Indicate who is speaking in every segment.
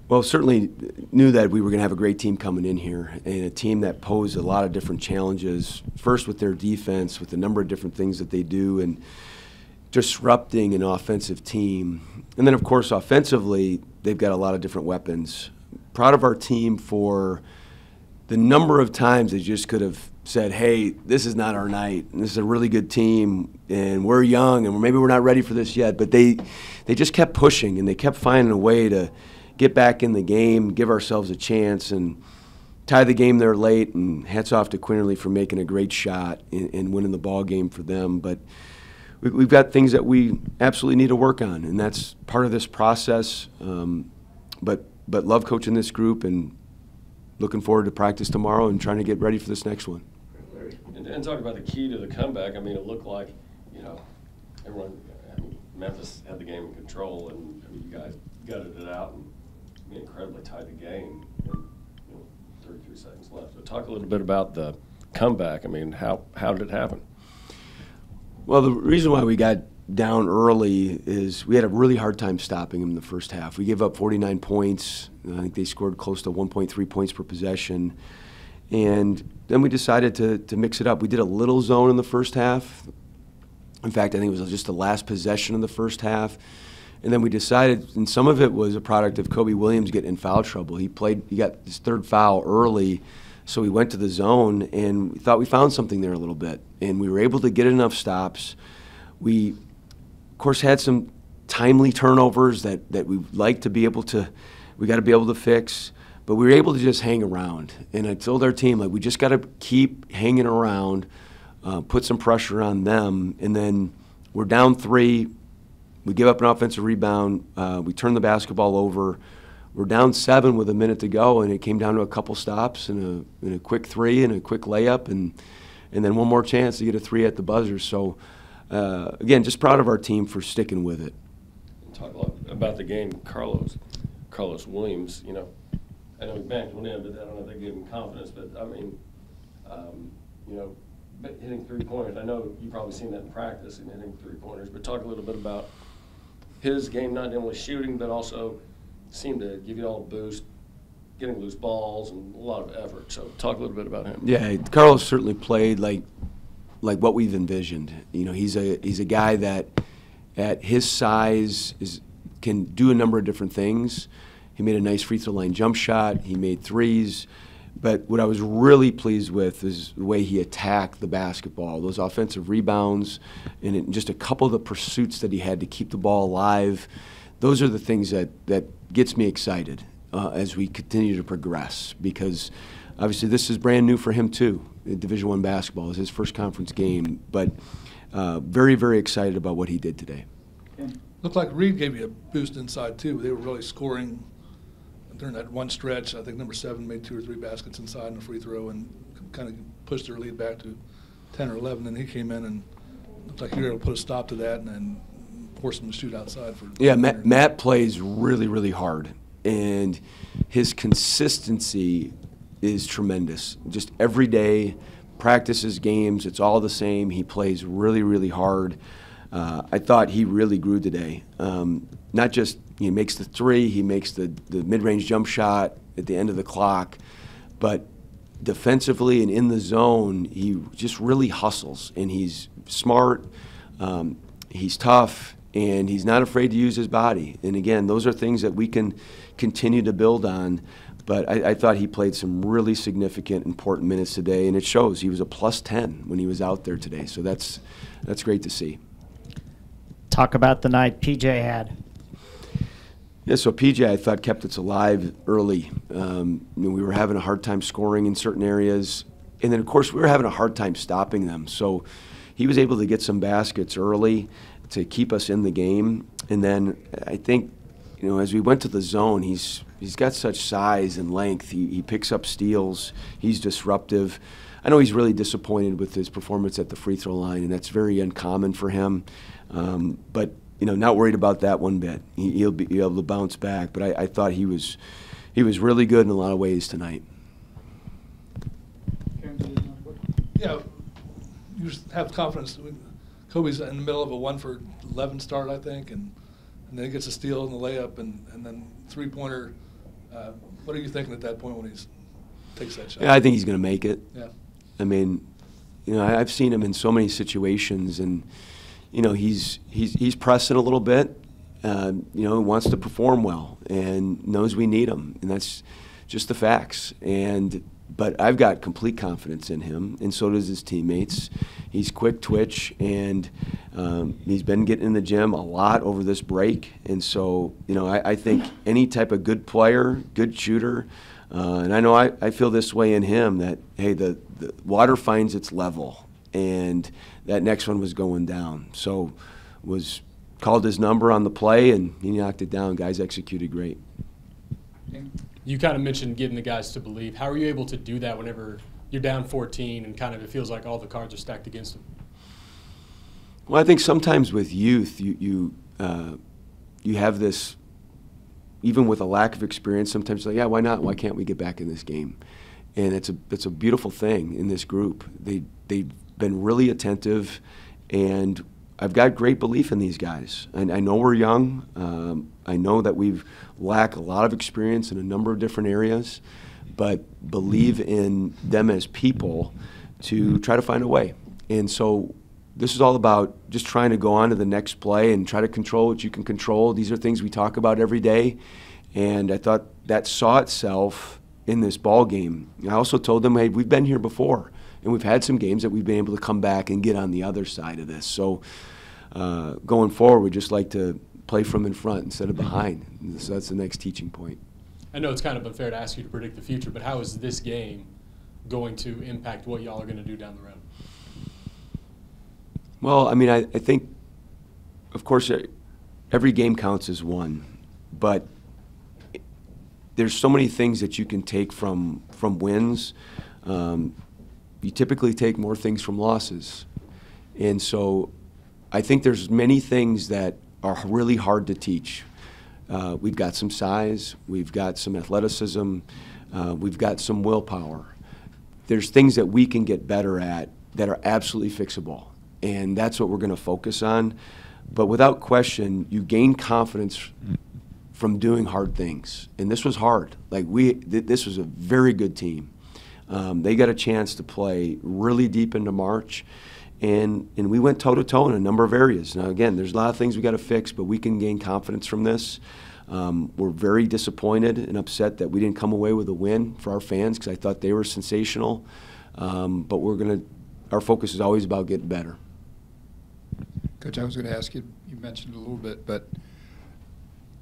Speaker 1: Well, certainly knew that we were going to have a great team coming in here, and a team that posed a lot of different challenges, first with their defense, with a number of different things that they do, and disrupting an offensive team. And then, of course, offensively, they've got a lot of different weapons. Proud of our team for the number of times they just could have said, hey, this is not our night, and this is a really good team, and we're young, and maybe we're not ready for this yet. But they just kept pushing, and they kept finding a way to get back in the game, give ourselves a chance, and tie the game there late. And hats off to Quinterly for making a great shot and winning the ball game for them. But we've got things that we absolutely need to work on, and that's part of this process. But love coaching this group and looking forward to practice tomorrow and trying to get ready for this next one.
Speaker 2: And talk about the key to the comeback. I mean, it looked like, everyone, Memphis had the game in control, and you guys gutted it out and incredibly tied the game. And, 33 seconds left. So talk a little bit about the comeback. I mean, how did it happen?
Speaker 1: Well, the reason why we got down early is we had a really hard time stopping them in the first half. We gave up 49 points. I think they scored close to 1.3 points per possession. And then we decided to mix it up. We did a little zone in the first half. In fact, I think it was just the last possession of the first half. And then we decided, and some of it was a product of Kobe Williams getting in foul trouble. He got his third foul early, so we went to the zone, and we thought we found something there a little bit. And we were able to get enough stops. We, of course, had some timely turnovers that we'd like to be able to, we got to be able to fix. But we were able to just hang around. And I told our team, we just got to keep hanging around, put some pressure on them. And then we're down 3. We give up an offensive rebound. We turn the basketball over. We're down 7 with a minute to go, and it came down to a couple stops and a quick 3 and a quick layup, and then one more chance to get a 3 at the buzzer. So, again, just proud of our team for sticking with it.
Speaker 3: Talk a lot about the game. Carlos Williams, I know he banked one in, but I don't know if they gave him confidence. But, I mean, hitting three-pointers. I know you've probably seen that in practice and hitting three-pointers, but talk a little bit about his game, not only shooting, but also seemed to give you all a boost, getting loose balls and a lot of effort. So talk a little bit about him.
Speaker 1: Yeah, Carlos certainly played like what we've envisioned. He's a guy that at his size can do a number of different things. He made a nice free throw line jump shot. He made threes. But what I was really pleased with is the way he attacked the basketball, those offensive rebounds, and just a couple of the pursuits that he had to keep the ball alive. Those are the things that gets me excited as we continue to progress, because obviously this is brand new for him too. Division I basketball is his first conference game, but very, very excited about what he did today.
Speaker 4: Looked like Reed gave you a boost inside too. They were really scoring during that one stretch. I think number 7 made 2 or 3 baskets inside in a free throw and kind of pushed their lead back to 10 or 11. And he came in and looked like he was able to put a stop to that and then force them to shoot outside.
Speaker 1: Yeah, Matt plays really, really hard, and his consistency is tremendous. Just every day, practices, games, it's all the same. He plays really, really hard. I thought he really grew today. Not just he makes the 3, he makes the mid-range jump shot at the end of the clock, but defensively and in the zone, he just really hustles, and he's smart, he's tough, and he's not afraid to use his body. And again, those are things that we can continue to build on. But I thought he played some really significant, important minutes today, and it shows. He was a +10 when he was out there today, so that's great to see.
Speaker 5: Talk about the night PJ had.
Speaker 1: Yeah, so PJ, I thought, kept us alive early. We were having a hard time scoring in certain areas, and then, of course, we were having a hard time stopping them. So he was able to get some baskets early to keep us in the game. And then I think, as we went to the zone, he's got such size and length. He picks up steals. He's disruptive. I know he's really disappointed with his performance at the free throw line, and that's very uncommon for him. But not worried about that one bit. He'll be able to bounce back. But I thought he was really good in a lot of ways tonight.
Speaker 4: Yeah, you just have confidence. Kobe's in the middle of a 1 for 11 start, I think, and then he gets a steal and the layup, and then three-pointer What are you thinking at that point when he takes that shot?
Speaker 1: Yeah, I think he's going to make it.
Speaker 4: Yeah.
Speaker 1: I mean, you know, I've seen him in so many situations, and you know, he's pressing a little bit. You know, he wants to perform well and knows we need him, and that's just the facts. But I've got complete confidence in him, and so does his teammates. He's quick twitch, and he's been getting in the gym a lot over this break. And so, you know, I think any type of good player, good shooter, and I know I feel this way in him, that, hey, the water finds its level, and that next one was going down. So was called his number on the play, and he knocked it down. Guys executed great.
Speaker 6: You kind of mentioned getting the guys to believe. How are you able to do that whenever you're down 14 and kind of it feels like all the cards are stacked against them?
Speaker 1: Well, I think sometimes with youth, you have this, even with a lack of experience, sometimes like, yeah, why not? Why can't we get back in this game? And it's a beautiful thing in this group. They've been really attentive, and I've got great belief in these guys. And I know we're young. I know that we've lacked a lot of experience in a number of different areas, but believe in them as people to try to find a way. And so this is all about just trying to go on to the next play and try to control what you can control. These are things we talk about every day, and I thought that saw itself in this ball game. I also told them, hey, we've been here before, and we've had some games that we've been able to come back and get on the other side of this. So going forward, we'd just like to play from in front instead of behind. So that's the next teaching point.
Speaker 6: I know it's kind of unfair to ask you to predict the future, but how is this game going to impact what y'all are going to do down the road?
Speaker 1: Well, I mean, I think, of course, every game counts as one, but there's so many things that you can take from wins. You typically take more things from losses. And so I think there's many things that are really hard to teach. We've got some size, we've got some athleticism, we've got some willpower. There's things that we can get better at that are absolutely fixable, and that's what we're going to focus on. But without question, you gain confidence from doing hard things, and this was hard. Like this was a very good team. They got a chance to play really deep into March. And we went toe-to-toe in a number of areas. Now, again, there's a lot of things we got to fix, but we can gain confidence from this. We're very disappointed and upset that we didn't come away with a win for our fans, because I thought they were sensational. But our focus is always about getting better.
Speaker 7: Coach, I was going to ask you, you mentioned it a little bit, but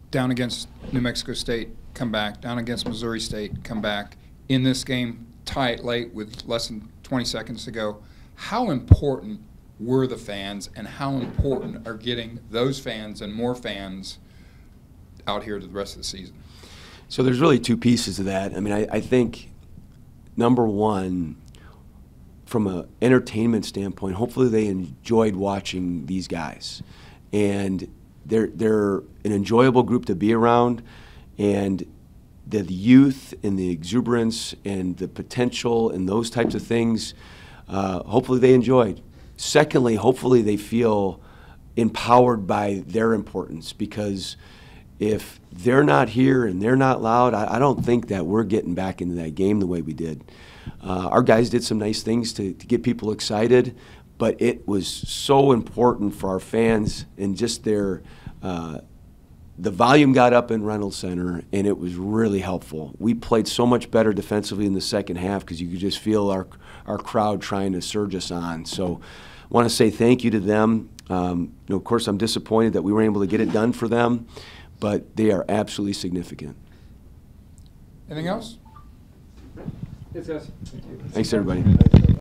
Speaker 7: down against New Mexico State, come back. Down against Missouri State, come back. In this game, tie it late with less than 20 seconds to go. How important were the fans, and how important are getting those fans and more fans out here to the rest of the season?
Speaker 1: So there's really two pieces of that. I mean, I think, number one, from an entertainment standpoint, hopefully they enjoyed watching these guys. And they're an enjoyable group to be around, and the youth and the exuberance and the potential and those types of things, hopefully they enjoyed. Secondly, hopefully they feel empowered by their importance, because if they're not here and they're not loud, I don't think that we're getting back into that game the way we did. Our guys did some nice things to get people excited, but it was so important for our fans, and just the volume got up in Reynolds Center, and it was really helpful. We played so much better defensively in the second half, because you could just feel our crowd trying to surge us on. So I want to say thank you to them. Of course, I'm disappointed that we weren't able to get it done for them, but they are absolutely significant.
Speaker 7: Anything else?
Speaker 8: Yes, guys.
Speaker 1: Thanks, everybody.